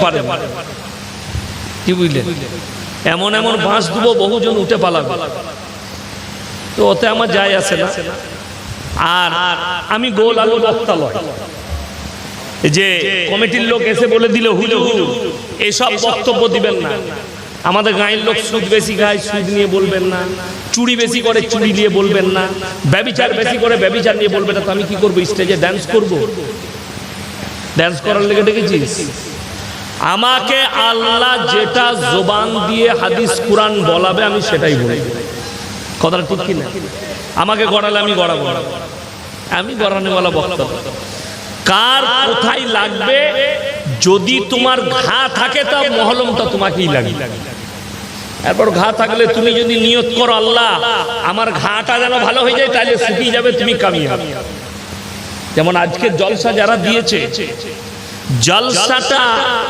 পারে কি বুঝলেন? এমন এমন বাঁশ দেবো বহুজন উঠে পালাবে, তো ওতে আমার যায় আসে না। আর আমি গোল আলু বক্তা লয় যে কমিটির লোক এসে বলে দিল হুজুর এইসব বক্তব্য দিবেন না। আমাদের গাঁয়ের লোক সুদ বেশি খায়, সুদ নিয়ে বলবেন না। চুরি বেশি করে, চুরি নিয়ে বলবেন না। ব্যভিচার বেশি করে, ব্যভিচার নিয়ে বলবেন না। তো আমি কি করবো? স্টেজে ড্যান্স করব? ড্যান্স করার লেগে ডেকেছিস? আমাকে আল্লাহ যেটা জবান দিয়ে হাদিস কুরআন বলাবে আমি সেটাই বলবো। কথাটা ঠিক কিনা? আমাকে গড়ালে আমি গড়াবো না, আমি গড়ানোওয়ালা বক্তা। কার কোথায় লাগবে, যদি তোমার ঘা থাকে তা মহলমটা তোমাকেই লাগবে। এরপর ঘা থাকলে তুমি যদি নিয়ত করো আল্লাহ আমার ঘাটা যেন ভালো হয়ে যায়, তাহলে শুকিয়ে যাবে, তুমি কামিয়াব। যেমন আজকে জলসা যারা দিয়েছে, জলসাটা